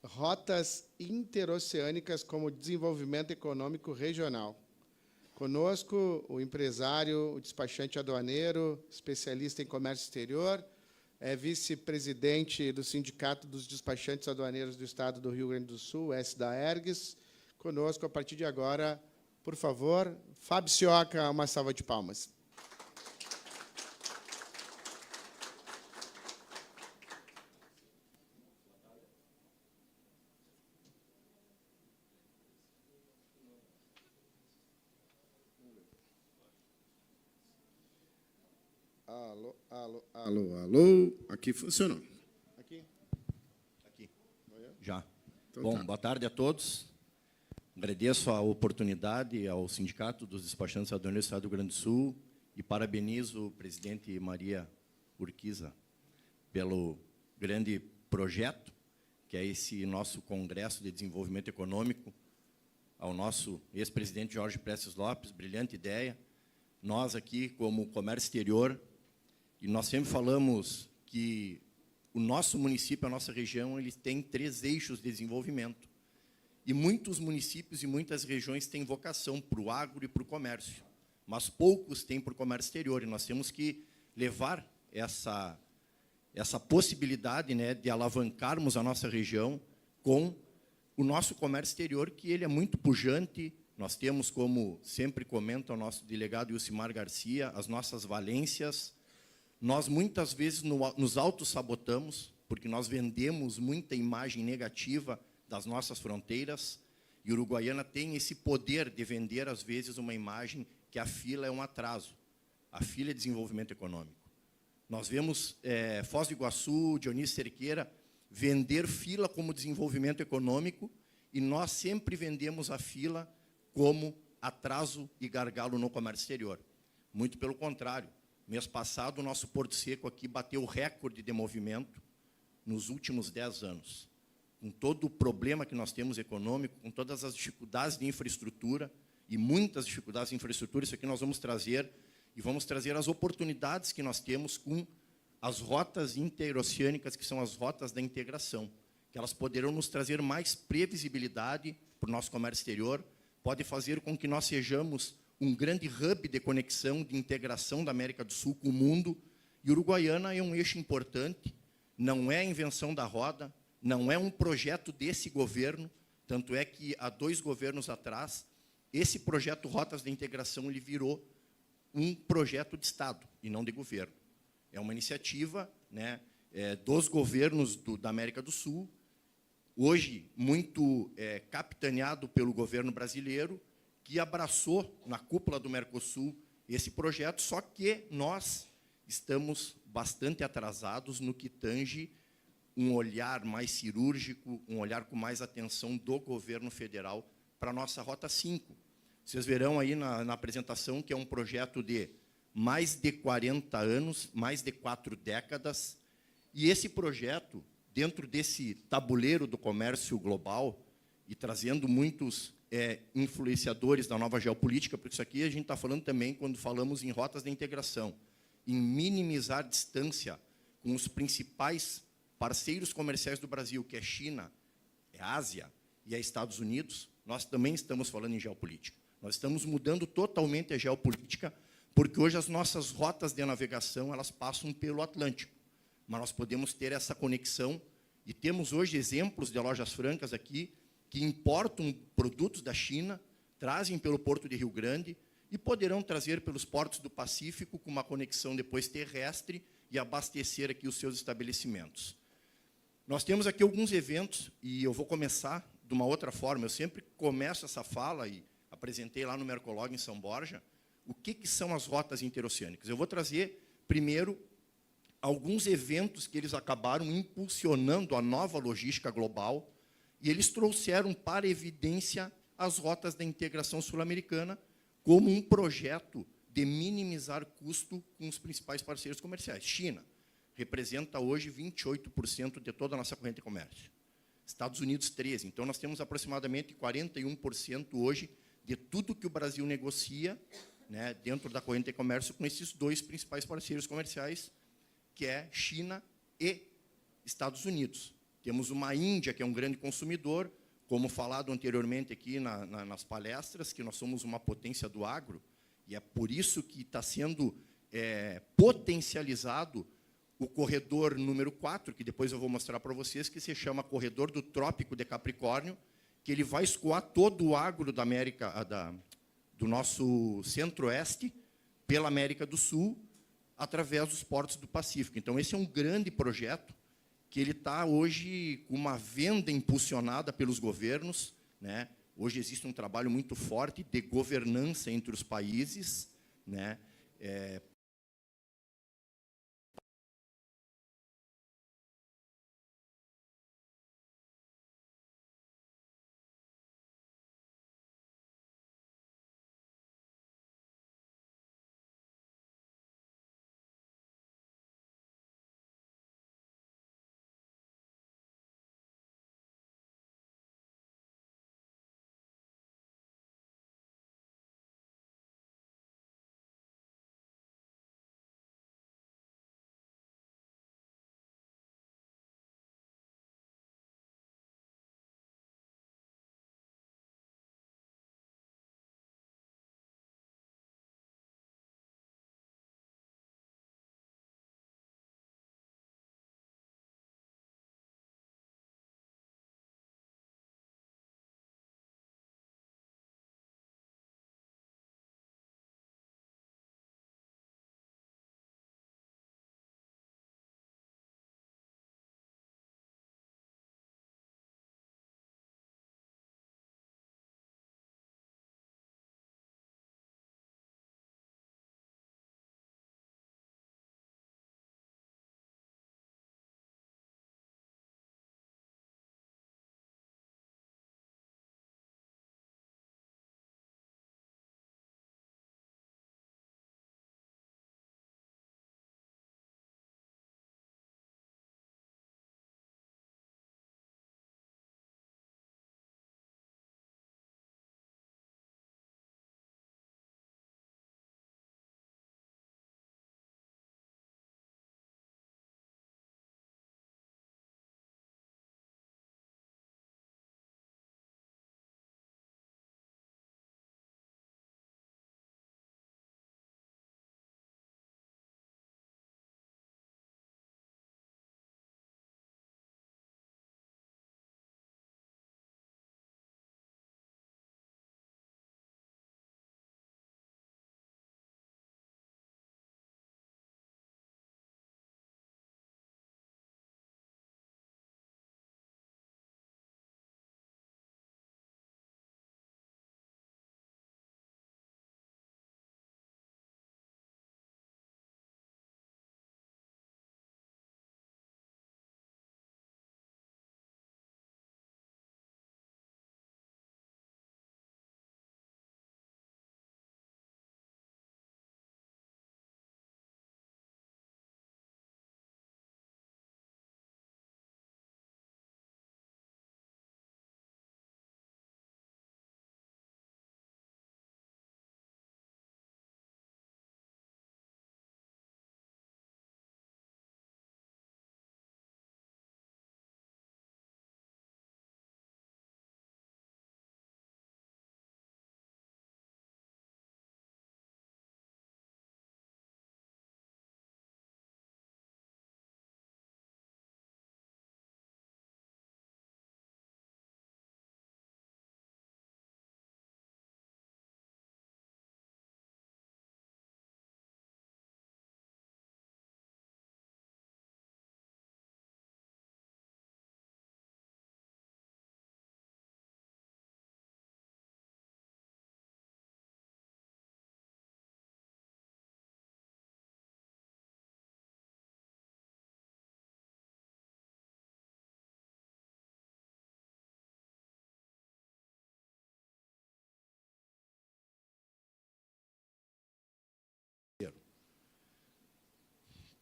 rotas interoceânicas como desenvolvimento econômico regional. Conosco, o empresário, o despachante aduaneiro, especialista em comércio exterior, é vice-presidente do Sindicato dos Despachantes Aduaneiros do Estado do Rio Grande do Sul, SDAERGS. Conosco, a partir de agora, por favor, Fábio Cioca, uma salva de palmas. Alô. Aqui funcionou. Aqui? Aqui. Já. Então, Bom, tá. boa tarde a todos. Agradeço a oportunidade ao Sindicato dos Despachantes Aduaneiros do Estado do Rio Grande do Sul e parabenizo o presidente Maria Urquiza pelo grande projeto, que é esse nosso Congresso de Desenvolvimento Econômico, ao nosso ex-presidente Jorge Prestes Lopes, brilhante ideia. Nós aqui, como comércio exterior, e nós sempre falamos que o nosso município, a nossa região, ele tem 3 eixos de desenvolvimento. E muitos municípios e muitas regiões têm vocação para o agro e para o comércio, mas poucos têm para o comércio exterior. E nós temos que levar essa possibilidade, né, de alavancarmos a nossa região com o nosso comércio exterior, que ele é muito pujante. Nós temos, como sempre comenta o nosso delegado Ilcimar Garcia, as nossas valências. Nós, muitas vezes, nos autossabotamos, porque nós vendemos muita imagem negativa das nossas fronteiras, e Uruguaiana tem esse poder de vender, às vezes, uma imagem que a fila é um atraso. A fila é desenvolvimento econômico. Nós vemos Foz do Iguaçu, Dionísio Cerqueira, vender fila como desenvolvimento econômico, e nós sempre vendemos a fila como atraso e gargalo no comércio exterior. Muito pelo contrário. Mês passado, o nosso Porto Seco aqui bateu o recorde de movimento nos últimos 10 anos. Com todo o problema que nós temos econômico, com todas as dificuldades de infraestrutura, e muitas dificuldades de infraestrutura, isso aqui nós vamos trazer, e vamos trazer as oportunidades que nós temos com as rotas interoceânicas, que são as rotas da integração, que elas poderão nos trazer mais previsibilidade para o nosso comércio exterior, pode fazer com que nós sejamos um grande hub de conexão, de integração da América do Sul com o mundo, e Uruguaiana é um eixo importante, não é a invenção da roda, não é um projeto desse governo, tanto é que, há 2 governos atrás, esse projeto Rotas da Integração ele virou um projeto de Estado, e não de governo. É uma iniciativa, né, dos governos da América do Sul, hoje muito capitaneado pelo governo brasileiro, que abraçou, na cúpula do Mercosul, esse projeto, só que nós estamos bastante atrasados no que tange um olhar mais cirúrgico, um olhar com mais atenção do governo federal para a nossa Rota 5. Vocês verão aí na apresentação que é um projeto de mais de 40 anos, mais de 4 décadas, e esse projeto, dentro desse tabuleiro do comércio global, e trazendo muitos influenciadores da nova geopolítica, porque isso aqui a gente está falando também, quando falamos em rotas de integração, em minimizar distância com os principais parceiros comerciais do Brasil, que é China, é Ásia e é Estados Unidos, nós também estamos falando em geopolítica. Nós estamos mudando totalmente a geopolítica, porque hoje as nossas rotas de navegação elas passam pelo Atlântico, mas nós podemos ter essa conexão, e temos hoje exemplos de lojas francas aqui, que importam produtos da China, trazem pelo Porto de Rio Grande e poderão trazer pelos portos do Pacífico com uma conexão depois terrestre e abastecer aqui os seus estabelecimentos. Nós temos aqui alguns eventos, e eu vou começar de uma outra forma. Eu sempre começo essa fala, e apresentei lá no Mercolog, em São Borja, o que são as rotas interoceânicas. Eu vou trazer, primeiro, alguns eventos que eles acabaram impulsionando a nova logística global, e eles trouxeram para evidência as rotas da integração sul-americana como um projeto de minimizar custo com os principais parceiros comerciais. China representa hoje 28% de toda a nossa corrente de comércio. Estados Unidos, 13%. Então, nós temos aproximadamente 41% hoje de tudo que o Brasil negocia, né, dentro da corrente de comércio com esses 2 principais parceiros comerciais, que é China e Estados Unidos. Temos uma Índia, que é um grande consumidor, como falado anteriormente aqui nas palestras, que nós somos uma potência do agro, e é por isso que está sendo potencializado o corredor número 4, que depois eu vou mostrar para vocês, que se chama Corredor do Trópico de Capricórnio, que ele vai escoar todo o agro da do nosso centro-oeste pela América do Sul, através dos portos do Pacífico. Então, esse é um grande projeto, que ele está hoje com uma venda impulsionada pelos governos, né? Hoje existe um trabalho muito forte de governança entre os países, né?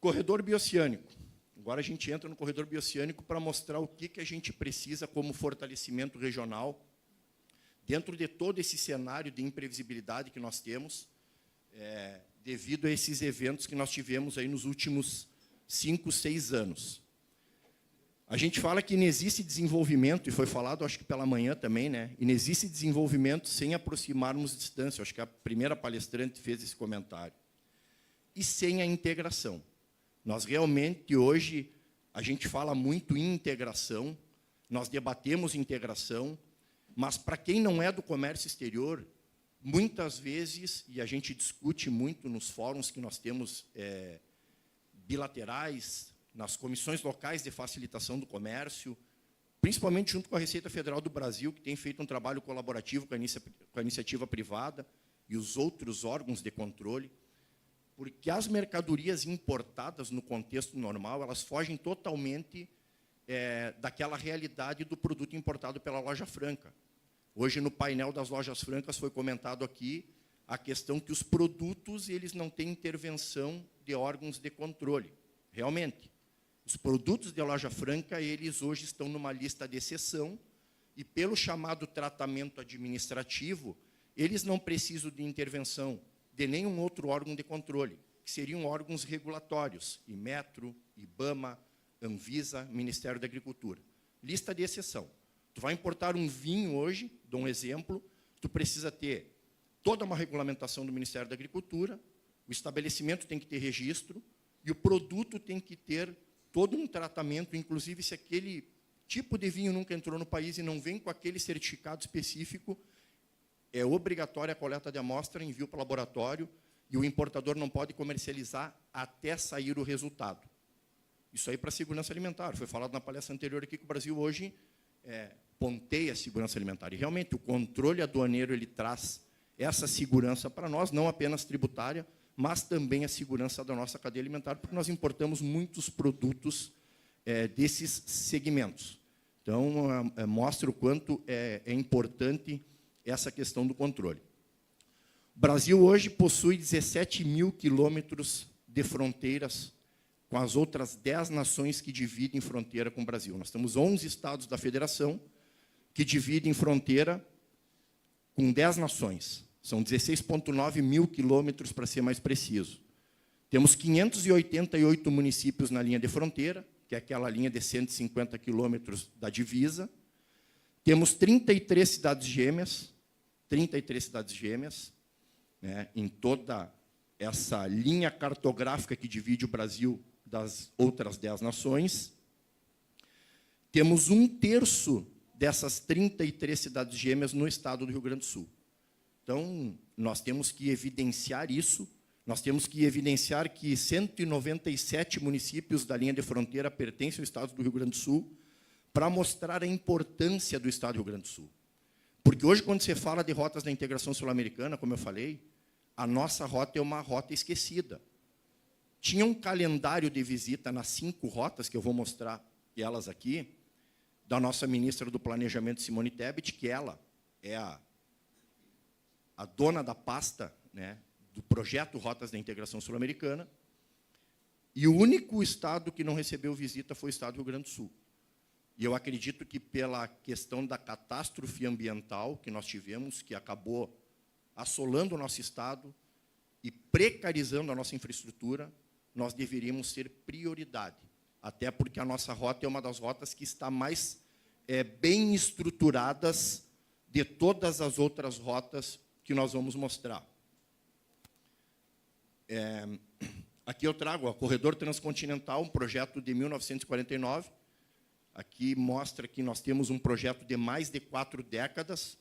Corredor bioceânico. Agora a gente entra no corredor bioceânico para mostrar o que a gente precisa como fortalecimento regional, dentro de todo esse cenário de imprevisibilidade que nós temos, devido a esses eventos que nós tivemos aí nos últimos 5, 6 anos. A gente fala que não existe desenvolvimento, e foi falado, acho que pela manhã também, né? E não existe desenvolvimento sem aproximarmos distância. Acho que a primeira palestrante fez esse comentário. E sem a integração. Nós realmente, hoje, a gente fala muito em integração, nós debatemos integração, mas, para quem não é do comércio exterior, muitas vezes, e a gente discute muito nos fóruns que nós temos bilaterais, nas comissões locais de facilitação do comércio, principalmente junto com a Receita Federal do Brasil, que tem feito um trabalho colaborativo com a iniciativa privada e os outros órgãos de controle, porque as mercadorias importadas, no contexto normal, elas fogem totalmente daquela realidade do produto importado pela loja franca. Hoje, no painel das lojas francas, foi comentado aqui a questão que os produtos eles não têm intervenção de órgãos de controle. Realmente, os produtos de loja franca, eles hoje estão numa lista de exceção, e, pelo chamado tratamento administrativo, eles não precisam de intervenção de nenhum outro órgão de controle, que seriam órgãos regulatórios, Inmetro, IBAMA, Anvisa, Ministério da Agricultura. Lista de exceção. Tu vai importar um vinho hoje, dou um exemplo, tu precisa ter toda uma regulamentação do Ministério da Agricultura, o estabelecimento tem que ter registro, e o produto tem que ter todo um tratamento, inclusive se aquele tipo de vinho nunca entrou no país e não vem com aquele certificado específico, é obrigatória a coleta de amostra, envio para o laboratório, e o importador não pode comercializar até sair o resultado. Isso aí para a segurança alimentar. Foi falado na palestra anterior aqui que o Brasil hoje ponteia a segurança alimentar. E, realmente, o controle aduaneiro ele traz essa segurança para nós, não apenas tributária, mas também a segurança da nossa cadeia alimentar, porque nós importamos muitos produtos desses segmentos. Então, mostra o quanto é importante essa questão do controle. O Brasil hoje possui 17 mil quilômetros de fronteiras com as outras 10 nações que dividem fronteira com o Brasil. Nós temos 11 estados da federação que dividem fronteira com 10 nações. São 16,9 mil quilômetros, para ser mais preciso. Temos 588 municípios na linha de fronteira, que é aquela linha de 150 quilômetros da divisa. Temos 33 cidades gêmeas, né, em toda essa linha cartográfica que divide o Brasil das outras 10 nações. Temos 1/3 dessas 33 cidades gêmeas no estado do Rio Grande do Sul. Então, nós temos que evidenciar isso, nós temos que evidenciar que 197 municípios da linha de fronteira pertencem ao estado do Rio Grande do Sul, para mostrar a importância do estado do Rio Grande do Sul. Porque hoje, quando você fala de rotas da integração sul-americana, como eu falei, a nossa rota é uma rota esquecida. Tinha um calendário de visita nas 5 rotas, que eu vou mostrar elas aqui, da nossa ministra do Planejamento, Simone Tebet, que ela é a dona da pasta, né, do projeto Rotas da Integração Sul-Americana, e o único estado que não recebeu visita foi o estado do Rio Grande do Sul. E eu acredito que, pela questão da catástrofe ambiental que nós tivemos, que acabou assolando o nosso estado e precarizando a nossa infraestrutura, nós deveríamos ser prioridade, até porque a nossa rota é uma das rotas que está mais bem estruturadas de todas as outras rotas que nós vamos mostrar. Aqui eu trago o Corredor Transcontinental, um projeto de 1949. Aqui mostra que nós temos um projeto de mais de 4 décadas.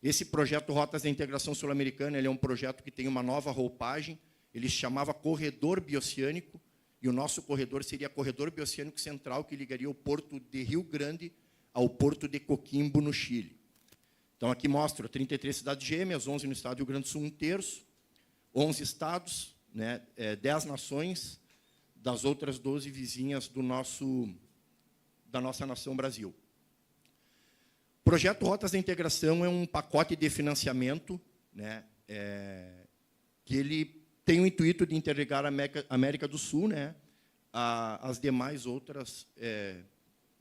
Esse projeto Rotas da Integração Sul-Americana ele é um projeto que tem uma nova roupagem. Ele se chamava Corredor Bioceânico, e o nosso corredor seria Corredor Bioceânico Central, que ligaria o porto de Rio Grande ao porto de Coquimbo, no Chile. Então, aqui mostra 33 cidades gêmeas, 11 no estado do Rio Grande do Sul, 1/3, 11 estados, né, 10 nações, das outras 12 vizinhas da nossa nação Brasil. O projeto Rotas da Integração é um pacote de financiamento, né, que ele tem o intuito de interligar a América do Sul, né,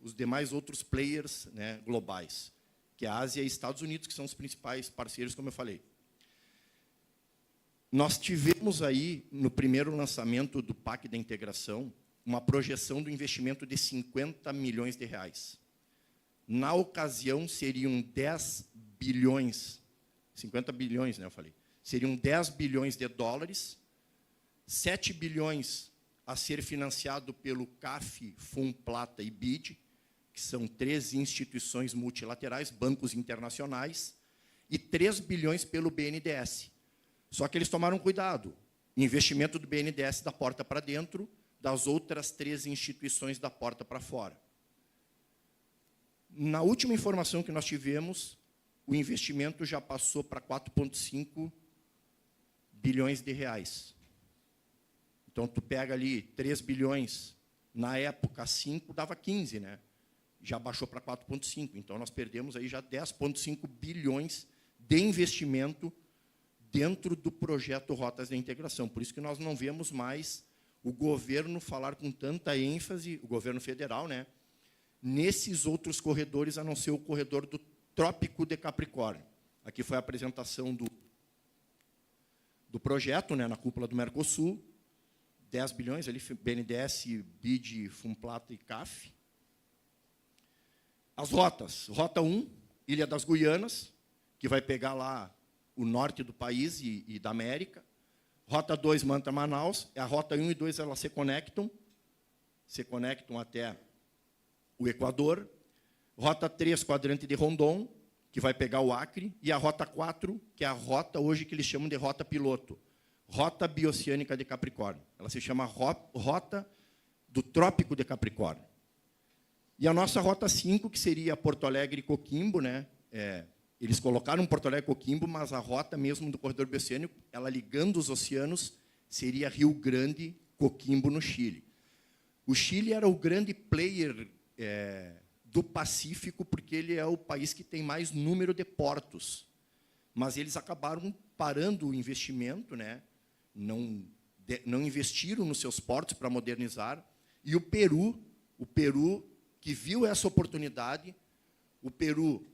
os demais outros players, né, globais, que é a Ásia e Estados Unidos, que são os principais parceiros, como eu falei. Nós tivemos aí, no primeiro lançamento do PAC da Integração, uma projeção do investimento de 50 milhões de reais. Na ocasião, seriam 10 bilhões, 50 bilhões, né, eu falei, seriam 10 bilhões de dólares, 7 bilhões a ser financiado pelo CAF, Funplata e BID, que são 3 instituições multilaterais, bancos internacionais, e 3 bilhões pelo BNDES. Só que eles tomaram cuidado. Investimento do BNDES da porta para dentro, das outras 3 instituições da porta para fora. Na última informação que nós tivemos, o investimento já passou para 4,5 bilhões de reais. Então, tu pega ali 3 bilhões, na época 5, dava 15, né? Já baixou para 4,5. Então, nós perdemos aí já 10,5 bilhões de investimento dentro do projeto Rotas da Integração. Por isso que nós não vemos mais o governo falar com tanta ênfase, o governo federal, né, nesses outros corredores, a não ser o corredor do Trópico de Capricórnio. Aqui foi a apresentação do projeto, né, na cúpula do Mercosul, 10 bilhões, ali, BNDES, BID, Funplata e CAF. As rotas. Rota 1, Ilha das Guianas, que vai pegar lá o norte do país e da América. Rota 2, Manta-Manaus. A Rota 1 e 2, elas se conectam até o Equador. Rota 3, Quadrante de Rondon, que vai pegar o Acre. E a Rota 4, que é a rota hoje que eles chamam de Rota Piloto. Rota Bioceânica de Capricórnio. Ela se chama Rota do Trópico de Capricórnio. E a nossa Rota 5, que seria Porto Alegre e Coquimbo, né? Eles colocaram Porto Alegre e Coquimbo, mas a rota mesmo do corredor bioceânico, ela ligando os oceanos, seria Rio Grande, Coquimbo, no Chile. O Chile era o grande player do Pacífico, porque ele é o país que tem mais número de portos. Mas eles acabaram parando o investimento, né? Não investiram nos seus portos para modernizar. E o Peru, que viu essa oportunidade, o Peru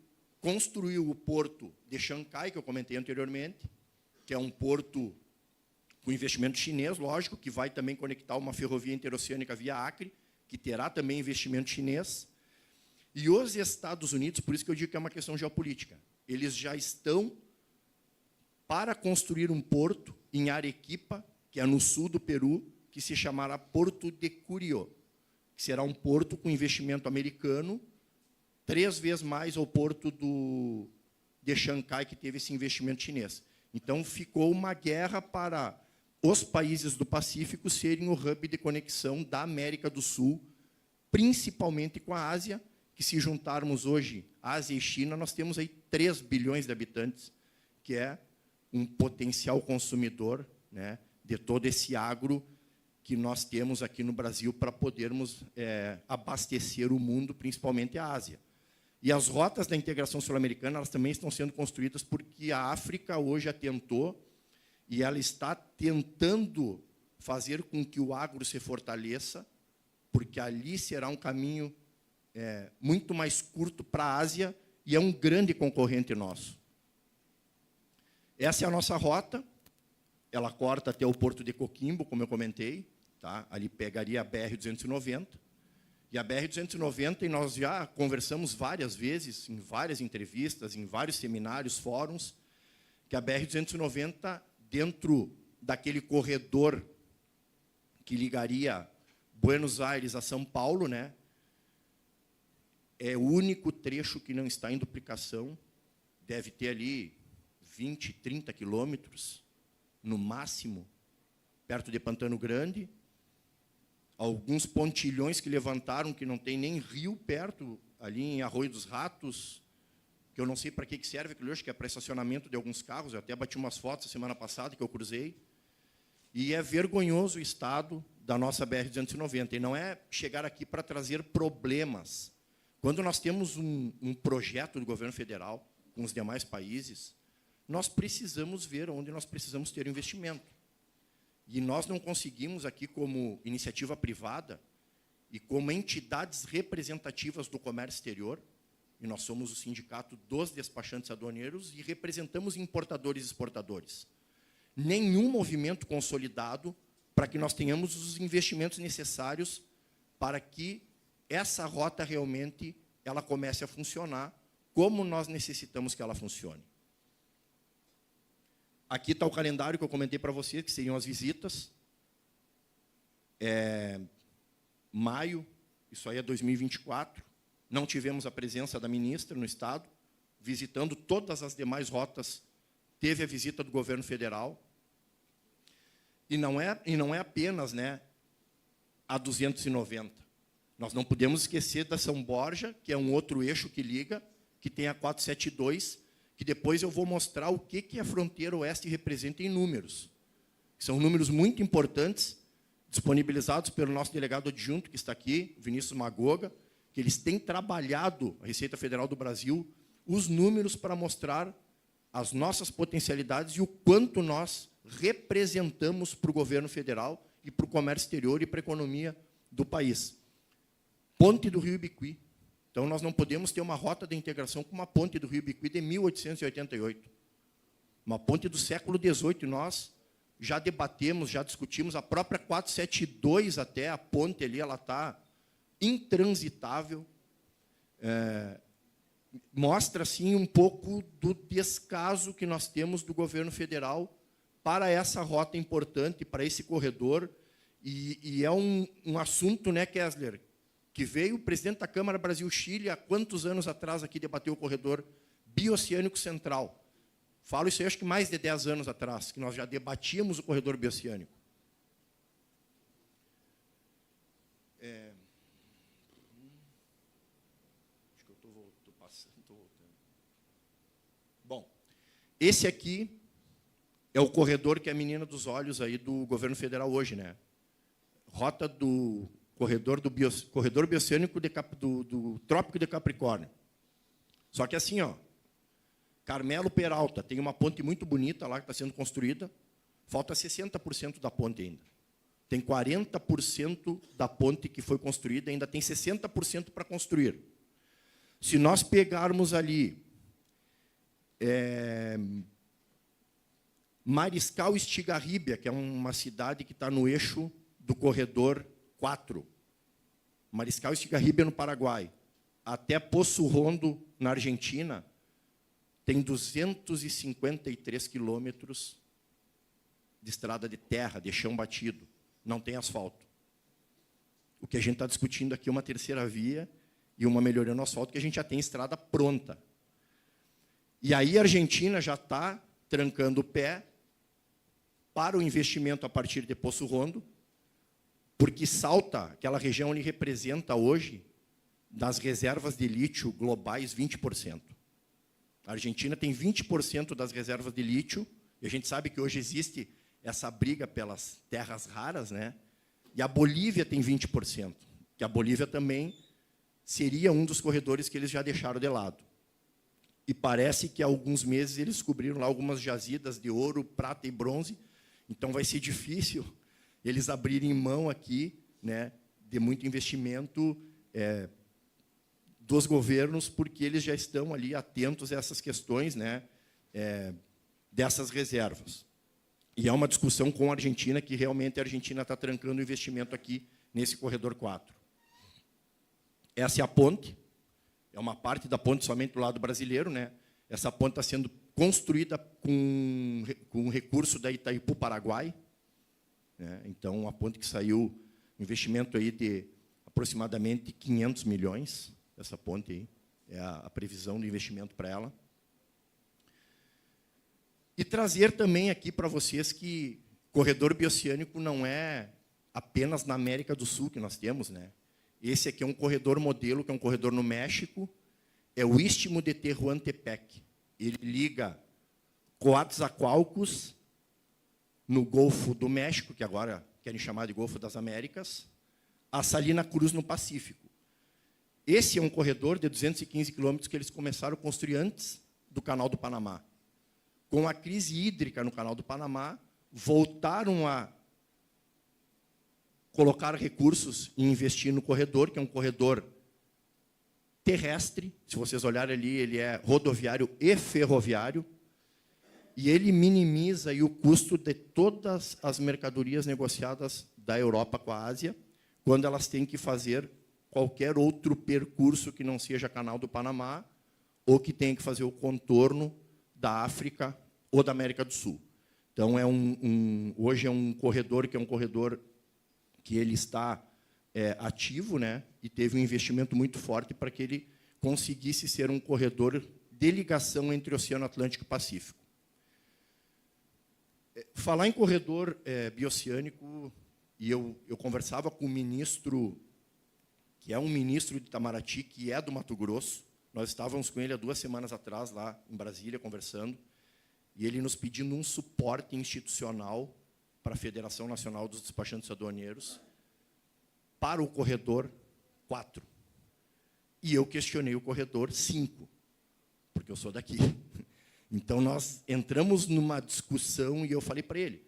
construiu o porto de Xangai, que eu comentei anteriormente, que é um porto com investimento chinês, lógico, que vai também conectar uma ferrovia interoceânica via Acre, que terá também investimento chinês. E os Estados Unidos, por isso que eu digo que é uma questão geopolítica, eles já estão para construir um porto em Arequipa, que é no sul do Peru, que se chamará Porto de Curió, que será um porto com investimento americano, 3 vezes mais ao porto de Xangai, que teve esse investimento chinês. Então, ficou uma guerra para os países do Pacífico serem o hub de conexão da América do Sul, principalmente com a Ásia, que, se juntarmos hoje Ásia e China, nós temos aí 3 bilhões de habitantes, que é um potencial consumidor, né, de todo esse agro que nós temos aqui no Brasil para podermos abastecer o mundo, principalmente a Ásia. E as rotas da integração sul-americana, elas também estão sendo construídas porque a África hoje atentou e ela está tentando fazer com que o agro se fortaleça, porque ali será um caminho muito mais curto para a Ásia e é um grande concorrente nosso. Essa é a nossa rota. Ela corta até o Porto de Coquimbo, como eu comentei. Tá? Ali pegaria a BR-290. E a BR-290, e nós já conversamos várias vezes, em várias entrevistas, em vários seminários, fóruns, que a BR-290, dentro daquele corredor que ligaria Buenos Aires a São Paulo, né, é o único trecho que não está em duplicação, deve ter ali 20, 30 quilômetros, no máximo, perto de Pantano Grande, alguns pontilhões que levantaram, que não tem nem rio perto, ali em Arroio dos Ratos, que eu não sei para que serve aquilo, acho que é para estacionamento de alguns carros, eu até bati umas fotos semana passada que eu cruzei, e é vergonhoso o estado da nossa BR-290, e não é chegar aqui para trazer problemas. Quando nós temos um projeto do governo federal com os demais países, nós precisamos ver onde nós precisamos ter investimento. E nós não conseguimos aqui, como iniciativa privada e como entidades representativas do comércio exterior, e nós somos o sindicato dos despachantes aduaneiros e representamos importadores e exportadores. Nenhum movimento consolidado para que nós tenhamos os investimentos necessários para que essa rota realmente ela comece a funcionar como nós necessitamos que ela funcione. Aqui está o calendário que eu comentei para vocês, que seriam as visitas. Maio, isso aí é 2024, não tivemos a presença da ministra no Estado, visitando todas as demais rotas, teve a visita do governo federal. E não é apenas, né, a 290. Nós não podemos esquecer da São Borja, que é um outro eixo que liga, que tem a 472, que depois eu vou mostrar o que a fronteira oeste representa em números. São números muito importantes, disponibilizados pelo nosso delegado adjunto, que está aqui, Vinícius Magoga, que eles têm trabalhado, a Receita Federal do Brasil, os números para mostrar as nossas potencialidades e o quanto nós representamos para o governo federal e para o comércio exterior e para a economia do país. Ponte do Rio Ibiqui. Então, nós não podemos ter uma rota de integração com uma ponte do Rio Ibiqui de 1888. Uma ponte do século XVIII. Nós já debatemos, já discutimos, a própria 472 até, a ponte ali, ela está intransitável. Mostra, assim, um pouco do descaso que nós temos do governo federal para essa rota importante, para esse corredor. E é um assunto, né, Kessler, que veio o presidente da Câmara Brasil-Chile há quantos anos atrás aqui debateu o corredor bioceânico central. Falo isso aí, acho que mais de 10 anos atrás, que nós já debatíamos o corredor bioceânico. Acho que eu estou passando, estou voltando. Bom, esse aqui é o corredor que é a menina dos olhos aí do governo federal hoje, né? Rota do corredor bioceânico do Trópico de Capricórnio. Só que assim, ó, Carmelo Peralta tem uma ponte muito bonita lá que está sendo construída, falta 60% da ponte ainda. Tem 40% da ponte que foi construída, ainda tem 60% para construir. Se nós pegarmos ali Mariscal Estigarribia, que é uma cidade que está no eixo do corredor 4, Mariscal Estigarribia no Paraguai, até Poço Rondo, na Argentina, tem 253 quilômetros de estrada de terra, de chão batido, não tem asfalto. O que a gente está discutindo aqui é uma terceira via e uma melhoria no asfalto, que a gente já tem estrada pronta. E aí a Argentina já está trancando o pé para o investimento a partir de Poço Rondo, porque Salta, aquela região ali, representa hoje, das reservas de lítio globais, 20%. A Argentina tem 20% das reservas de lítio, e a gente sabe que hoje existe essa briga pelas terras raras, né? E a Bolívia tem 20%, que a Bolívia também seria um dos corredores que eles já deixaram de lado. E parece que há alguns meses eles descobriram lá algumas jazidas de ouro, prata e bronze, então vai ser difícil eles abrirem mão aqui, né, de muito investimento dos governos, porque eles já estão ali atentos a essas questões, né, dessas reservas. E é uma discussão com a Argentina, que realmente a Argentina está trancando o investimento aqui nesse corredor 4. Essa é a ponte, é uma parte da ponte somente do lado brasileiro, né? Essa ponte está sendo construída com recurso da Itaipu, Paraguai. Então, a ponte que saiu, investimento aí de aproximadamente 500 milhões, essa ponte aí, é a previsão do investimento para ela. E trazer também aqui para vocês que corredor bioceânico não é apenas na América do Sul que nós temos, né? Esse aqui é um corredor modelo, que é um corredor no México, é o Istmo de Tehuantepec. Ele liga Coatzacoalcos, no Golfo do México, que agora querem chamar de Golfo das Américas, a Salina Cruz, no Pacífico. Esse é um corredor de 215 quilômetros que eles começaram a construir antes do Canal do Panamá. Com a crise hídrica no Canal do Panamá, voltaram a colocar recursos e investir no corredor, que é um corredor terrestre. Se vocês olharem ali, ele é rodoviário e ferroviário. e ele minimiza aí o custo de todas as mercadorias negociadas da Europa com a Ásia, quando elas têm que fazer qualquer outro percurso que não seja Canal do Panamá, ou que tenha que fazer o contorno da África ou da América do Sul. Então, hoje é um corredor que ele está ativo, né, e teve um investimento muito forte para que ele conseguisse ser um corredor de ligação entre o Oceano Atlântico e o Pacífico. Falar em corredor bioceânico, e eu conversava com o ministro, que é um ministro de Itamaraty, que é do Mato Grosso. Nós estávamos com ele há 2 semanas atrás, lá em Brasília, conversando, e ele nos pedindo um suporte institucional para a Federação Nacional dos Despachantes Aduaneiros, para o corredor 4. E eu questionei o corredor 5, porque eu sou daqui. Então, nós entramos numa discussão e eu falei para ele,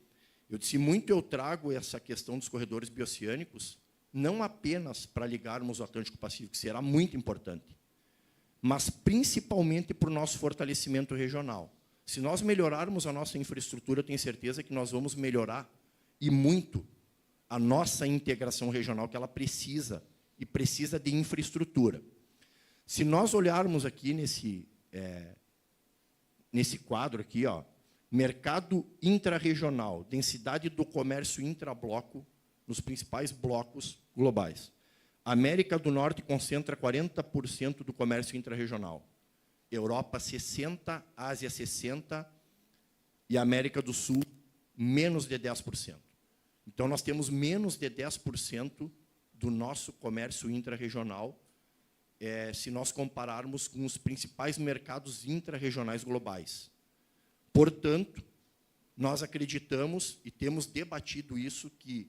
eu disse, muito eu trago essa questão dos corredores bioceânicos, não apenas para ligarmos o Atlântico Pacífico, que será muito importante, mas principalmente para o nosso fortalecimento regional. Se nós melhorarmos a nossa infraestrutura, eu tenho certeza que nós vamos melhorar, e muito, a nossa integração regional, que ela precisa, e precisa de infraestrutura. Se nós olharmos aqui nesse quadro aqui, ó, mercado intrarregional, densidade do comércio intrabloco nos principais blocos globais. A América do Norte concentra 40% do comércio intrarregional. Europa, 60%, Ásia, 60%, e América do Sul, menos de 10%. Então, nós temos menos de 10% do nosso comércio intrarregional, se nós compararmos com os principais mercados intrarregionais globais. Portanto, nós acreditamos, e temos debatido isso, que,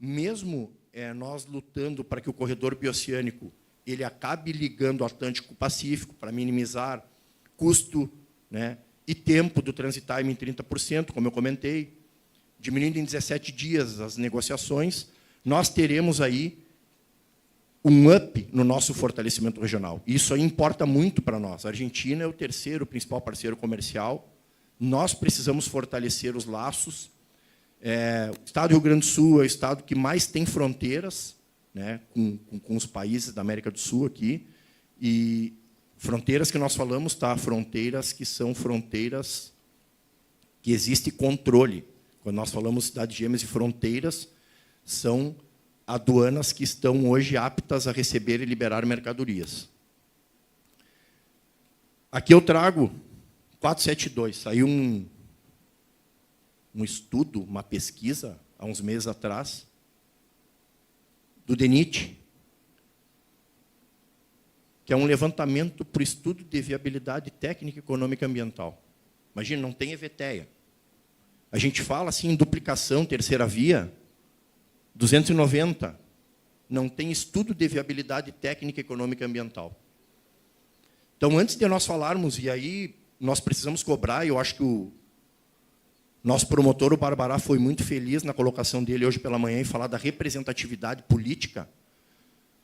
mesmo nós lutando para que o corredor bioceânico ele acabe ligando o Atlântico com o Pacífico, para minimizar custo, né, e tempo do transit time em 30%, como eu comentei, diminuindo em 17 dias as negociações, nós teremos aí um up no nosso fortalecimento regional. Isso aí importa muito para nós. A Argentina é o 3º principal parceiro comercial. Nós precisamos fortalecer os laços. O Estado do Rio Grande do Sul é o estado que mais tem fronteiras, né, com os países da América do Sul aqui. E fronteiras que nós falamos, tá? Fronteiras que são fronteiras que existe controle. Quando nós falamos cidades gêmeas e fronteiras, são aduanas que estão hoje aptas a receber e liberar mercadorias. Aqui eu trago 472. Saiu um estudo, uma pesquisa, há uns meses atrás, do DENIT, que é um levantamento para o estudo de viabilidade técnica, econômica e ambiental. Imagina, não tem EVTEA. A gente fala assim em duplicação, terceira via, 290, não tem estudo de viabilidade técnica, econômica e ambiental. Então, antes de nós falarmos, e aí nós precisamos cobrar, e eu acho que o nosso promotor, o Barbará, foi muito feliz na colocação dele hoje pela manhã em falar da representatividade política.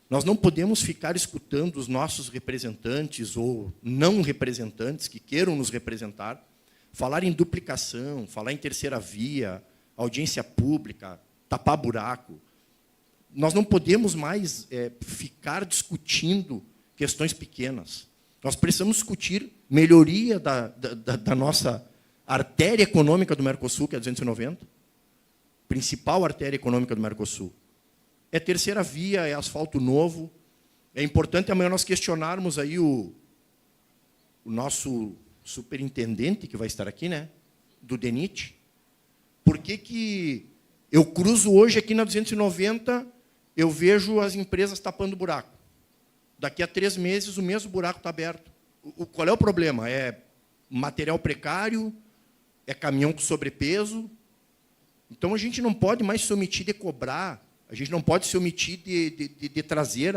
Nós não podemos ficar escutando os nossos representantes ou não representantes que queiram nos representar, falar em duplicação, falar em terceira via, audiência pública, tapar buraco. Nós não podemos mais ficar discutindo questões pequenas. Nós precisamos discutir melhoria da nossa artéria econômica do Mercosul, que é a 290, principal artéria econômica do Mercosul. É terceira via, é asfalto novo. É importante amanhã nós questionarmos aí o nosso superintendente, que vai estar aqui, né, do DENIT. Por que eu cruzo hoje aqui na 290, eu vejo as empresas tapando buraco. Daqui a 3 meses, o mesmo buraco está aberto. Qual é o problema? É material precário? É caminhão com sobrepeso? Então, a gente não pode mais se omitir de cobrar, a gente não pode se omitir de trazer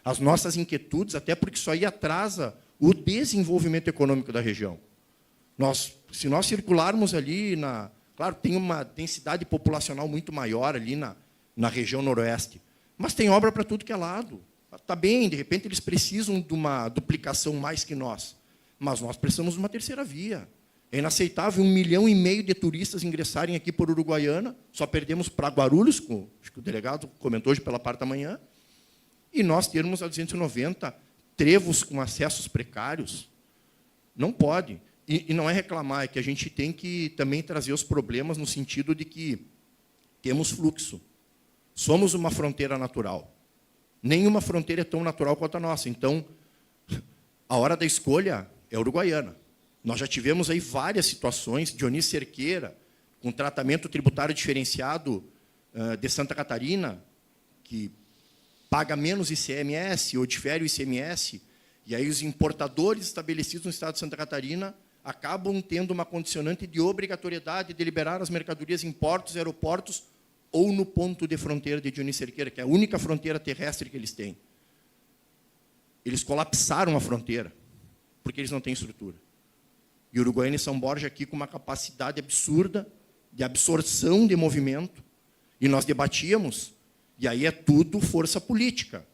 as nossas inquietudes, até porque isso aí atrasa o desenvolvimento econômico da região. Se nós circularmos ali, claro, tem uma densidade populacional muito maior ali na região noroeste, mas tem obra para tudo que é lado. Está bem, de repente, eles precisam de uma duplicação mais que nós, mas nós precisamos de uma terceira via. É inaceitável 1,5 milhão de turistas ingressarem aqui por Uruguaiana, só perdemos para Guarulhos, acho que o delegado comentou hoje pela parte da manhã, e nós termos a 290 trevos com acessos precários. Não pode. E não é reclamar, é que a gente tem que também trazer os problemas no sentido de que temos fluxo. Somos uma fronteira natural. Nenhuma fronteira é tão natural quanto a nossa. Então, a hora da escolha é Uruguaiana. Nós já tivemos aí várias situações, Dionísio Cerqueira, com tratamento tributário diferenciado de Santa Catarina, que paga menos ICMS ou difere o ICMS, e aí os importadores estabelecidos no estado de Santa Catarina acabam tendo uma condicionante de obrigatoriedade de liberar as mercadorias em portos, aeroportos ou no ponto de fronteira de Dionísio Cerqueira, que é a única fronteira terrestre que eles têm. Eles colapsaram a fronteira, porque eles não têm estrutura. E Uruguaiana e São Borja aqui com uma capacidade absurda de absorção de movimento. E nós debatíamos, e aí é tudo força política.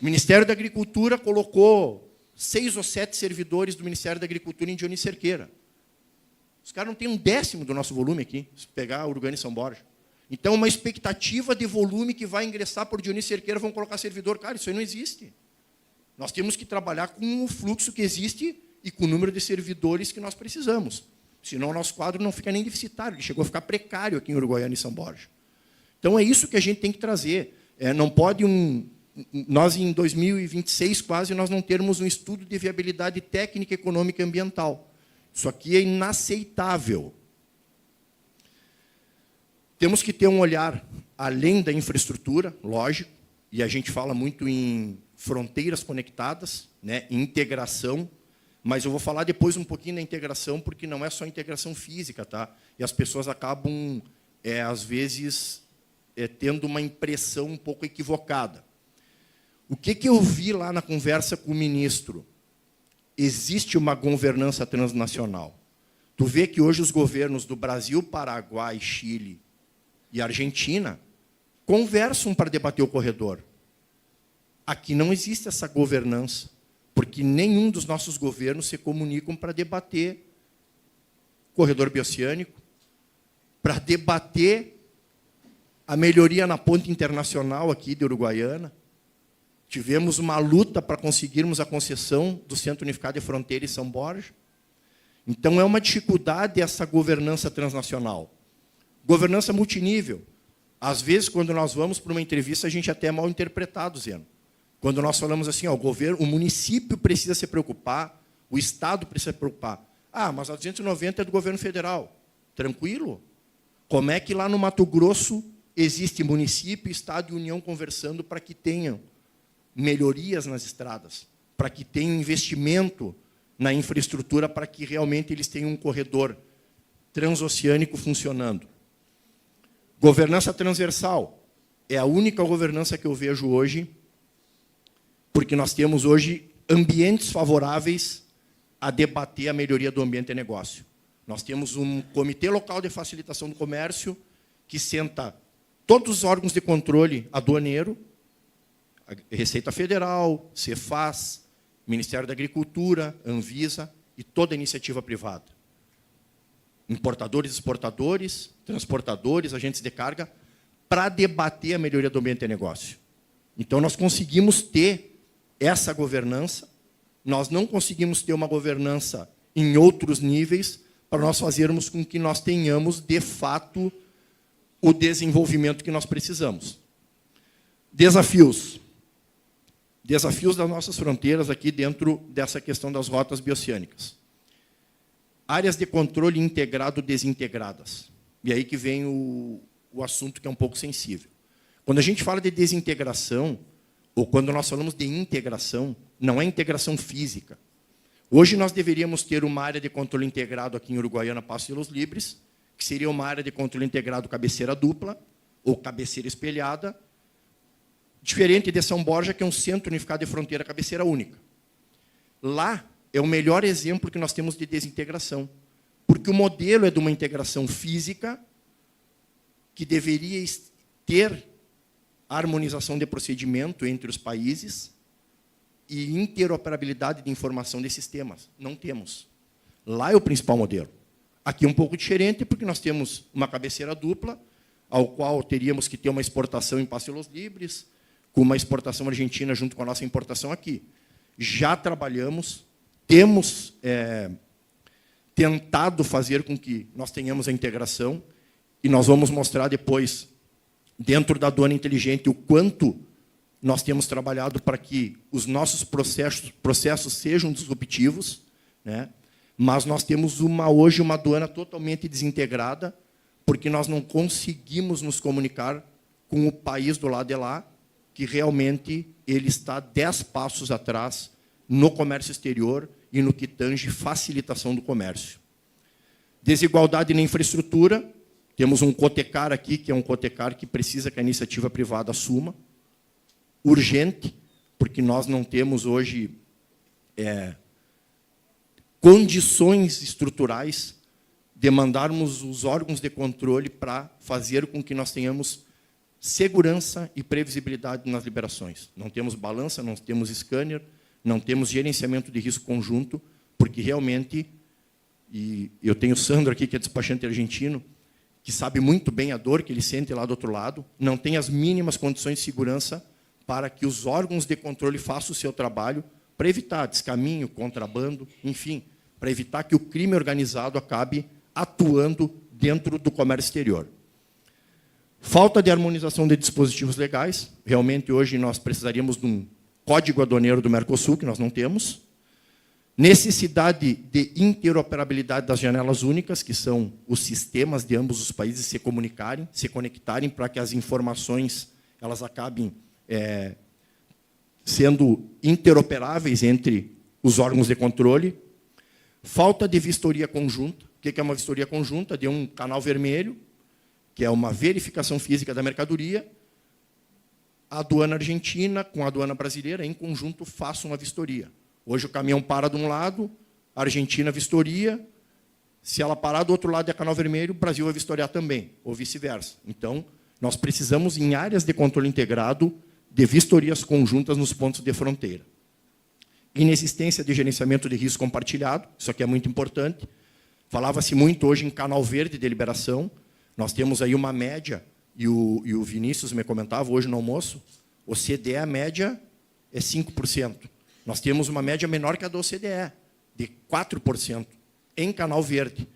O Ministério da Agricultura colocou 6 ou 7 servidores do Ministério da Agricultura em Dionísio Cerqueira. Os caras não têm 1/10 do nosso volume aqui, se pegar Uruguaiana e São Borja. Então, uma expectativa de volume que vai ingressar por Dionísio Cerqueira, vão colocar servidor. Cara, isso aí não existe. Nós temos que trabalhar com o fluxo que existe e com o número de servidores que nós precisamos. Senão, o nosso quadro não fica nem deficitário, ele chegou a ficar precário aqui em Uruguaiana e São Borja. Então, é isso que a gente tem que trazer. Não pode nós, em 2026, quase, nós não termos um estudo de viabilidade técnica, econômica e ambiental. Isso aqui é inaceitável. Temos que ter um olhar além da infraestrutura, lógico, e a gente fala muito em fronteiras conectadas, né, em integração, mas eu vou falar depois um pouquinho da integração, porque não é só integração física, tá? E as pessoas acabam, às vezes, tendo uma impressão um pouco equivocada. O que eu vi lá na conversa com o ministro? Existe uma governança transnacional. Tu vê que hoje os governos do Brasil, Paraguai, Chile e Argentina conversam para debater o corredor. Aqui não existe essa governança, porque nenhum dos nossos governos se comunicam para debater corredor bioceânico, para debater a melhoria na ponte internacional aqui de Uruguaiana. Tivemos uma luta para conseguirmos a concessão do Centro Unificado de Fronteira em São Borja. Então, é uma dificuldade essa governança transnacional. Governança multinível. Às vezes, quando nós vamos para uma entrevista, a gente até é mal interpretado, Zeno. Quando nós falamos assim, o município precisa se preocupar, o Estado precisa se preocupar. Ah, mas a 290 é do governo federal. Tranquilo? Como é que lá no Mato Grosso existe município, Estado e União conversando para que tenham melhorias nas estradas, para que tenham investimento na infraestrutura, para que realmente eles tenham um corredor transoceânico funcionando? Governança transversal é a única governança que eu vejo hoje, porque nós temos hoje ambientes favoráveis a debater a melhoria do ambiente de negócio. Nós temos um Comitê Local de Facilitação do Comércio que senta todos os órgãos de controle aduaneiro, Receita Federal, Cefaz, Ministério da Agricultura, Anvisa e toda a iniciativa privada. Importadores, exportadores, transportadores, agentes de carga, para debater a melhoria do ambiente de negócio. Então, nós conseguimos ter essa governança, nós não conseguimos ter uma governança em outros níveis para nós fazermos com que nós tenhamos, de fato, o desenvolvimento que nós precisamos. Desafios. Desafios das nossas fronteiras aqui dentro dessa questão das rotas bioceânicas. Áreas de controle integrado desintegradas. E aí que vem o assunto que é um pouco sensível. Quando a gente fala de desintegração, ou quando nós falamos de integração, não é integração física. Hoje nós deveríamos ter uma área de controle integrado aqui em Uruguaiana, Passo de los Libres, que seria uma área de controle integrado cabeceira dupla, ou cabeceira espelhada, diferente de São Borja, que é um Centro Unificado de Fronteira, cabeceira única. Lá é o melhor exemplo que nós temos de desintegração, porque o modelo é de uma integração física que deveria ter harmonização de procedimento entre os países e interoperabilidade de informação de sistemas. Não temos. Lá é o principal modelo. Aqui é um pouco diferente, porque nós temos uma cabeceira dupla, ao qual teríamos que ter uma exportação em Passos Livres, com uma exportação argentina junto com a nossa importação aqui. Já trabalhamos, temos tentado fazer com que nós tenhamos a integração, e nós vamos mostrar depois, dentro da aduana inteligente, o quanto nós temos trabalhado para que os nossos processos sejam disruptivos, né? Mas nós temos hoje uma aduana totalmente desintegrada, porque nós não conseguimos nos comunicar com o país do lado de lá, que realmente ele está 10 passos atrás no comércio exterior e no que tange facilitação do comércio. Desigualdade na infraestrutura. Temos um Cotecar aqui, que é um Cotecar que precisa que a iniciativa privada assuma. Urgente, porque nós não temos hoje condições estruturais de mandarmos os órgãos de controle para fazer com que nós tenhamos segurança e previsibilidade nas liberações. Não temos balança, não temos scanner, não temos gerenciamento de risco conjunto, porque realmente, e eu tenho o Sandro aqui, que é despachante argentino, que sabe muito bem a dor que ele sente lá do outro lado, não tem as mínimas condições de segurança para que os órgãos de controle façam o seu trabalho para evitar descaminho, contrabando, enfim, para evitar que o crime organizado acabe atuando dentro do comércio exterior. Falta de harmonização de dispositivos legais. Realmente, hoje, nós precisaríamos de um código aduaneiro do Mercosul, que nós não temos. Necessidade de interoperabilidade das janelas únicas, que são os sistemas de ambos os países se comunicarem, se conectarem, para que as informações elas acabem sendo interoperáveis entre os órgãos de controle. Falta de vistoria conjunta. O que é uma vistoria conjunta? De um canal vermelho, que é uma verificação física da mercadoria, a aduana argentina com a aduana brasileira, em conjunto, façam uma vistoria. Hoje o caminhão para de um lado, a Argentina vistoria, se ela parar do outro lado é canal vermelho, o Brasil vai vistoriar também, ou vice-versa. Então, nós precisamos, em áreas de controle integrado, de vistorias conjuntas nos pontos de fronteira. Inexistência de gerenciamento de risco compartilhado, isso aqui é muito importante. Falava-se muito hoje em canal verde de liberação. Nós temos aí uma média, e o Vinícius me comentava hoje no almoço, o CDE, a média é 5%. Nós temos uma média menor que a do OCDE, de 4%, em canal verde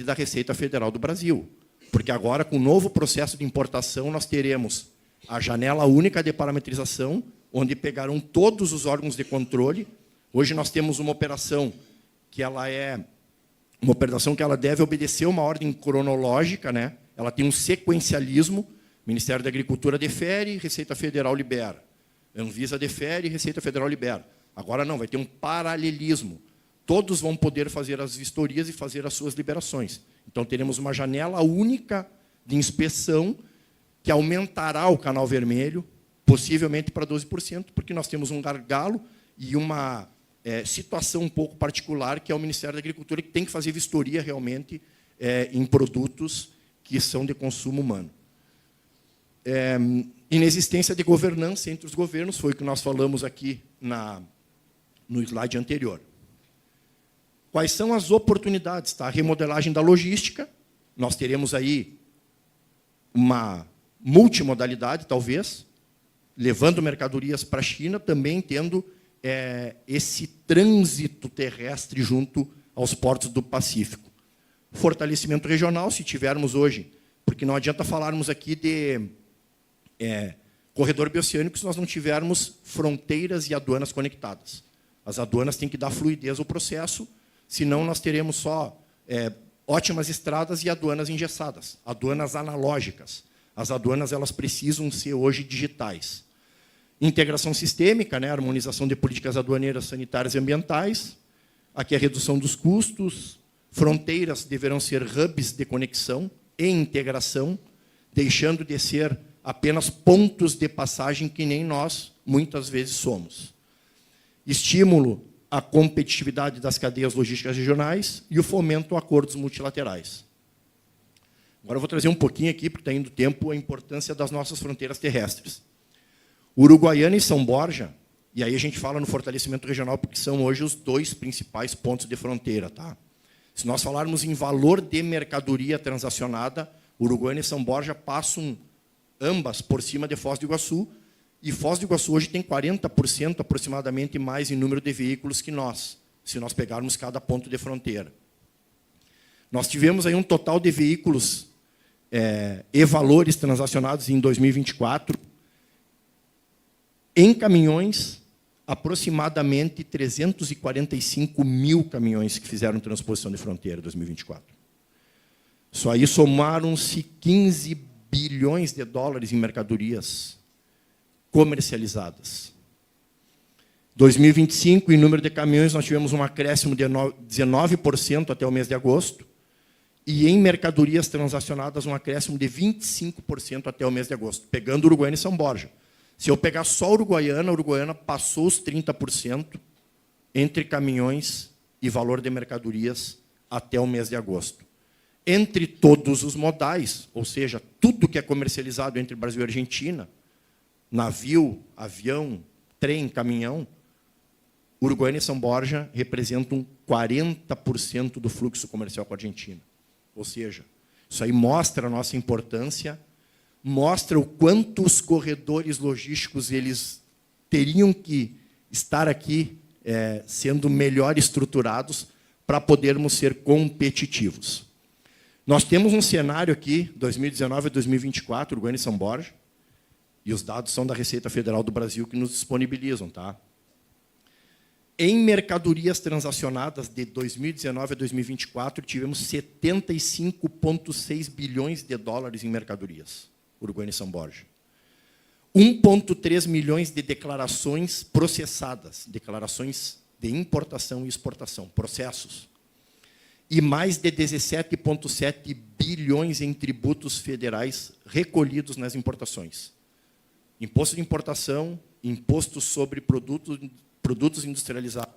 da Receita Federal do Brasil. Porque agora, com o novo processo de importação, nós teremos a janela única de parametrização, onde pegarão todos os órgãos de controle. Hoje nós temos uma operação que ela deve obedecer uma ordem cronológica, né? Ela tem um sequencialismo. O Ministério da Agricultura defere, Receita Federal libera. Anvisa defere, Receita Federal libera. Agora não, vai ter um paralelismo. Todos vão poder fazer as vistorias e fazer as suas liberações. Então, teremos uma janela única de inspeção que aumentará o canal vermelho, possivelmente para 12%, porque nós temos um gargalo e uma situação um pouco particular, que é o Ministério da Agricultura, que tem que fazer vistoria realmente em produtos que são de consumo humano. Inexistência de governança entre os governos, foi o que nós falamos aqui no slide anterior. Quais são as oportunidades? Tá? A remodelagem da logística, nós teremos aí uma multimodalidade, talvez, levando mercadorias para a China, também tendo esse trânsito terrestre junto aos portos do Pacífico. Fortalecimento regional, se tivermos hoje, porque não adianta falarmos aqui de corredor bioceânico se nós não tivermos fronteiras e aduanas conectadas. As aduanas têm que dar fluidez ao processo, senão nós teremos só ótimas estradas e aduanas engessadas, aduanas analógicas. As aduanas elas precisam ser hoje digitais. Integração sistêmica, né, harmonização de políticas aduaneiras, sanitárias e ambientais. Aqui a redução dos custos. Fronteiras deverão ser hubs de conexão e integração, deixando de ser apenas pontos de passagem que nem nós, muitas vezes, somos. Estímulo à competitividade das cadeias logísticas regionais e o fomento a acordos multilaterais. Agora eu vou trazer um pouquinho aqui, porque está indo tempo, a importância das nossas fronteiras terrestres. Uruguaiana e São Borja, E aí a gente fala no fortalecimento regional porque são hoje os 2 principais pontos de fronteira. Tá? Se nós falarmos em valor de mercadoria transacionada, Uruguaiana e São Borja passam ambas por cima de Foz do Iguaçu, e Foz do Iguaçu hoje tem 40% aproximadamente mais em número de veículos que nós, se nós pegarmos cada ponto de fronteira. Nós tivemos aí um total de veículos e valores transacionados em 2024, em caminhões, aproximadamente 345 mil caminhões que fizeram transposição de fronteira em 2024. Só aí somaram-se 15 bilhões de dólares em mercadorias comercializadas. 2025, em número de caminhões, nós tivemos um acréscimo de 19% até o mês de agosto, e em mercadorias transacionadas, um acréscimo de 25% até o mês de agosto, pegando Uruguaiana e São Borja. Se eu pegar só a Uruguaiana passou os 30% entre caminhões e valor de mercadorias até o mês de agosto. Entre todos os modais, ou seja, tudo que é comercializado entre Brasil e Argentina, navio, avião, trem, caminhão, Uruguaiana e São Borja representam 40% do fluxo comercial com a Argentina. Ou seja, isso aí mostra a nossa importância, mostra o quanto os corredores logísticos eles teriam que estar aqui sendo melhor estruturados para podermos ser competitivos. Nós temos um cenário aqui, 2019 a 2024, Uruguaiana e São Borja, e os dados são da Receita Federal do Brasil que nos disponibilizam. Tá? Em mercadorias transacionadas de 2019 a 2024, tivemos 75,6 bilhões de dólares em mercadorias, Uruguaiana e São Borja. 1,3 milhões de declarações processadas, declarações de importação e exportação, processos. E mais de 17,7 bilhões em tributos federais recolhidos nas importações. Imposto de importação, imposto sobre produtos industrializados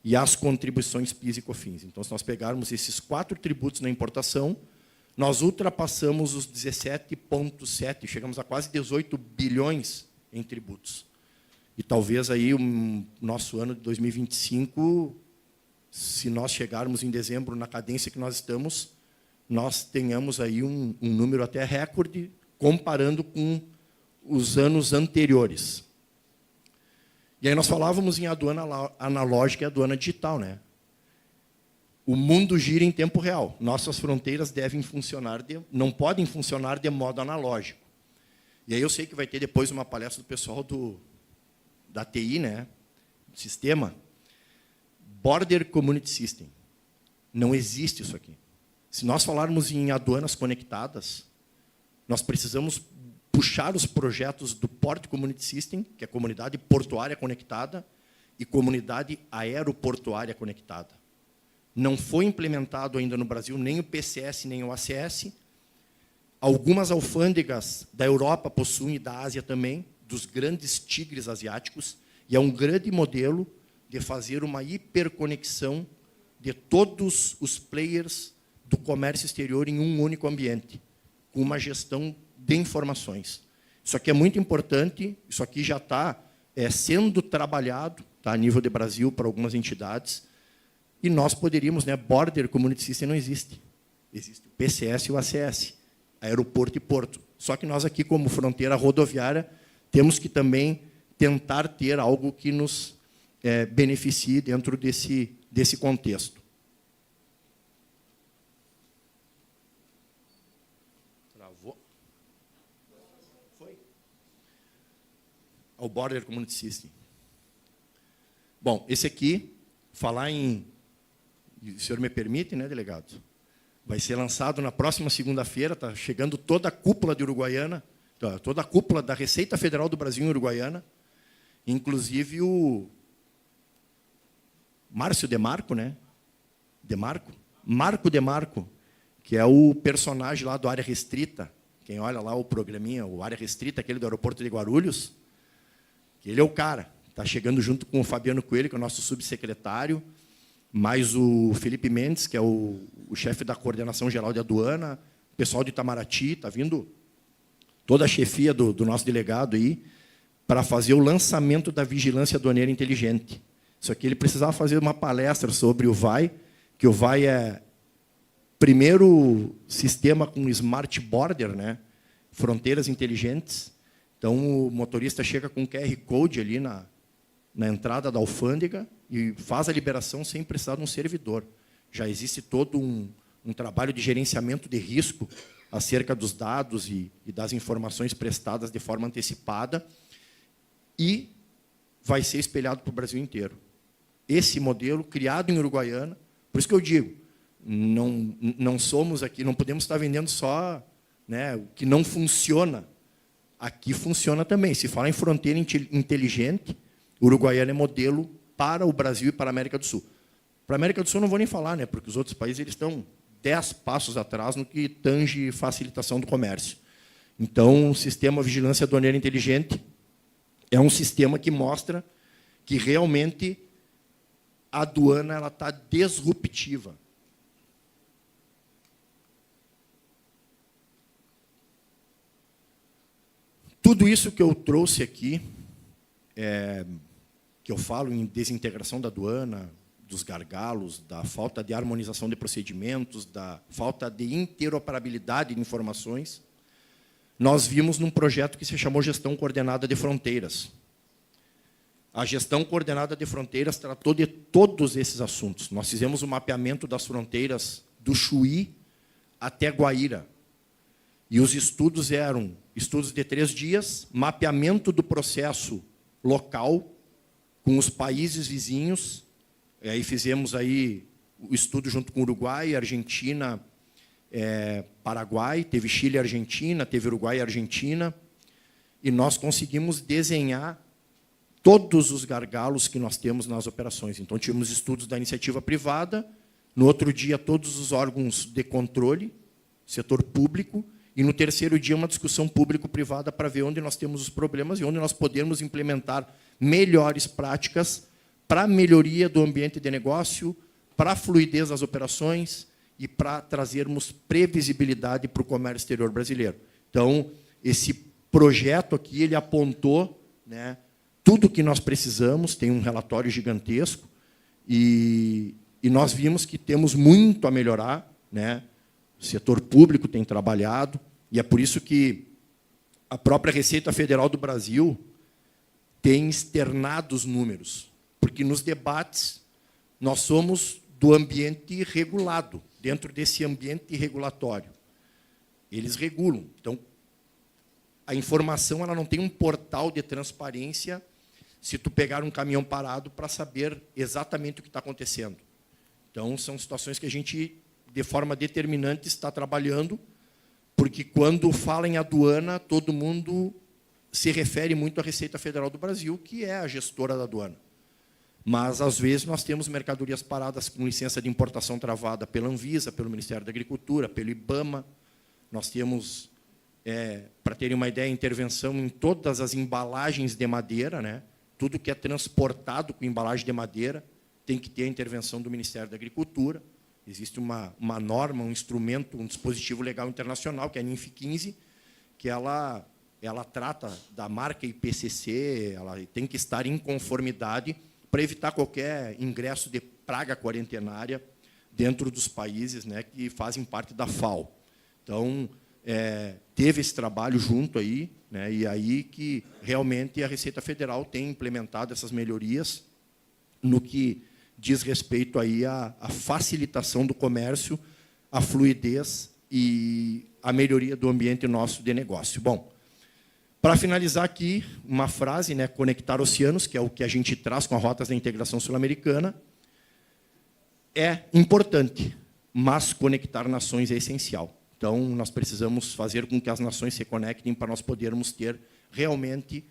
e as contribuições PIS e COFINS. Então, se nós pegarmos esses 4 tributos na importação, nós ultrapassamos os 17,7, chegamos a quase 18 bilhões em tributos. E talvez aí o nosso ano de 2025, se nós chegarmos em dezembro na cadência que nós estamos, nós tenhamos aí um número até recorde, comparando com os anos anteriores. E aí nós falávamos em aduana analógica e aduana digital, né? O mundo gira em tempo real. Nossas fronteiras não podem funcionar de modo analógico. E aí eu sei que vai ter depois uma palestra do pessoal da TI, né? Do sistema. Border Community System. Não existe isso aqui. Se nós falarmos em aduanas conectadas, nós precisamos puxar os projetos do Port Community System, que é a comunidade portuária conectada, e comunidade aeroportuária conectada. Não foi implementado ainda no Brasil nem o PCS, nem o ACS. Algumas alfândegas da Europa possuem, e da Ásia também, dos grandes tigres asiáticos, e é um grande modelo de fazer uma hiperconexão de todos os players do comércio exterior em um único ambiente, com uma gestão de informações. Isso aqui é muito importante, isso aqui já está sendo trabalhado, tá, a nível de Brasil, para algumas entidades, e nós poderíamos, né, Border Community System não existe. Existe o PCS e o ACS, aeroporto e porto. Só que nós aqui, como fronteira rodoviária, temos que também tentar ter algo que nos beneficie dentro desse contexto. Travou? Foi? O Border Community System. Bom, esse aqui, falar em... O senhor me permite, né, delegado? Vai ser lançado na próxima segunda-feira, está chegando toda a cúpula de Uruguaiana, toda a cúpula da Receita Federal do Brasil em Uruguaiana, inclusive o Márcio Demarco, né? Marco Demarco, que é o personagem lá do Área Restrita, quem olha lá o programinha, o Área Restrita, aquele do aeroporto de Guarulhos, que ele é o cara, está chegando junto com o Fabiano Coelho, que é o nosso subsecretário, mais o Felipe Mendes, que é o chefe da Coordenação Geral de Aduana, o pessoal de Itamaraty, está vindo toda a chefia do nosso delegado aí, para fazer o lançamento da vigilância aduaneira inteligente. Só que ele precisava fazer uma palestra sobre o VAI, que o VAI é primeiro sistema com smart border, né? Fronteiras inteligentes. Então, o motorista chega com um QR Code ali na entrada da alfândega e faz a liberação sem precisar de um servidor. Já existe todo um trabalho de gerenciamento de risco acerca dos dados e das informações prestadas de forma antecipada e vai ser espelhado para o Brasil inteiro. Esse modelo, criado em Uruguaiana, por isso que eu digo, não somos aqui, não podemos estar vendendo só, né, o que não funciona. Aqui funciona também. Se fala em fronteira inteligente, Uruguaiana é modelo para o Brasil e para a América do Sul. Para a América do Sul não vou nem falar, né, porque os outros países eles estão 10 passos atrás no que tange facilitação do comércio. Então, o sistema Vigilância Aduaneira Inteligente é um sistema que mostra que realmente a aduana está disruptiva. Tudo isso que eu trouxe aqui, que eu falo em desintegração da aduana, dos gargalos, da falta de harmonização de procedimentos, da falta de interoperabilidade de informações, nós vimos num projeto que se chamou Gestão Coordenada de Fronteiras. A Gestão Coordenada de Fronteiras tratou de todos esses assuntos. Nós fizemos o mapeamento das fronteiras do Chuí até Guaíra. E os estudos eram estudos de 3 dias, mapeamento do processo local com os países vizinhos. E aí fizemos aí o estudo junto com o Uruguai, Argentina, Paraguai, teve Chile e Argentina, teve Uruguai e Argentina, e nós conseguimos desenhar todos os gargalos que nós temos nas operações. Então, tivemos estudos da iniciativa privada, no outro dia, todos os órgãos de controle, setor público, e no terceiro dia, uma discussão público-privada para ver onde nós temos os problemas e onde nós podemos implementar melhores práticas para a melhoria do ambiente de negócio, para a fluidez das operações e para trazermos previsibilidade para o comércio exterior brasileiro. Então, esse projeto aqui, ele apontou, né, tudo o que nós precisamos, tem um relatório gigantesco, e nós vimos que temos muito a melhorar, né? O setor público tem trabalhado, e é por isso que a própria Receita Federal do Brasil tem externado os números, porque nos debates nós somos do ambiente regulado, dentro desse ambiente regulatório. Eles regulam. Então, a informação ela não tem um portal de transparência se tu pegar um caminhão parado para saber exatamente o que está acontecendo. Então, são situações que a gente, de forma determinante, está trabalhando, porque, quando fala em aduana, todo mundo se refere muito à Receita Federal do Brasil, que é a gestora da aduana. Mas, às vezes, nós temos mercadorias paradas com licença de importação travada pela Anvisa, pelo Ministério da Agricultura, pelo IBAMA. Nós temos, para terem uma ideia, intervenção em todas as embalagens de madeira, né? Tudo que é transportado com embalagem de madeira tem que ter a intervenção do Ministério da Agricultura. Existe uma norma, um instrumento, um dispositivo legal internacional, que é a NINF 15, que ela trata da marca IPCC, ela tem que estar em conformidade para evitar qualquer ingresso de praga quarentenária dentro dos países, né, que fazem parte da FAO. Então, teve esse trabalho junto aí, né, e aí que realmente a Receita Federal tem implementado essas melhorias no que diz respeito aí à facilitação do comércio, à fluidez e à melhoria do ambiente nosso de negócio. Bom, para finalizar aqui, uma frase, né, conectar oceanos, que é o que a gente traz com as rotas da integração sul-americana, é importante, mas conectar nações é essencial. Então, nós precisamos fazer com que as nações se conectem para nós podermos ter realmente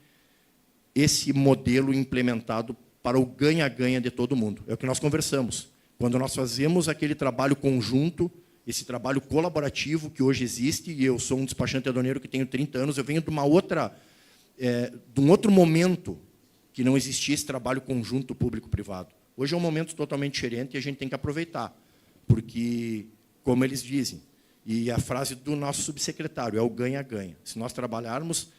esse modelo implementado para o ganha-ganha de todo mundo. É o que nós conversamos. Quando nós fazemos aquele trabalho conjunto, esse trabalho colaborativo que hoje existe, e eu sou um despachante aduaneiro que tenho 30 anos, eu venho de uma outra, de um outro momento que não existia esse trabalho conjunto público-privado. Hoje é um momento totalmente diferente e a gente tem que aproveitar, porque, como eles dizem, e a frase do nosso subsecretário, é o ganha-ganha. Se nós trabalharmos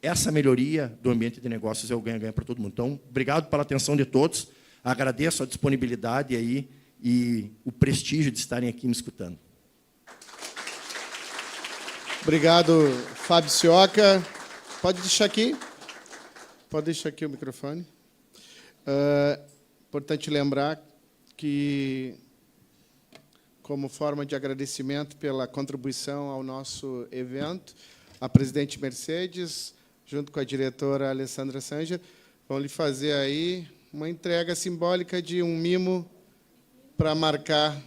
essa melhoria do ambiente de negócios é o ganha-ganha para todo mundo. Então, obrigado pela atenção de todos. Agradeço a disponibilidade aí e o prestígio de estarem aqui me escutando. Obrigado, Fábio Sioca. Pode deixar aqui? Pode deixar aqui o microfone. Importante lembrar que, como forma de agradecimento pela contribuição ao nosso evento, a presidente Mercedes, junto com a diretora Alessandra Sanger, vão lhe fazer aí uma entrega simbólica de um mimo para marcar.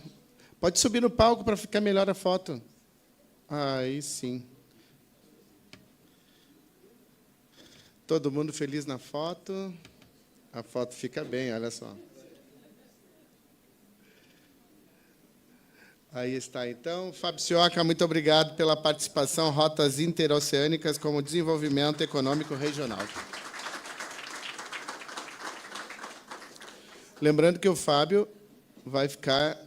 Pode subir no palco para ficar melhor a foto. Aí sim. Todo mundo feliz na foto. A foto fica bem, olha só. Aí está, então. Fábio Sioca, muito obrigado pela participação. Rotas interoceânicas como desenvolvimento econômico regional. Lembrando que o Fábio vai ficar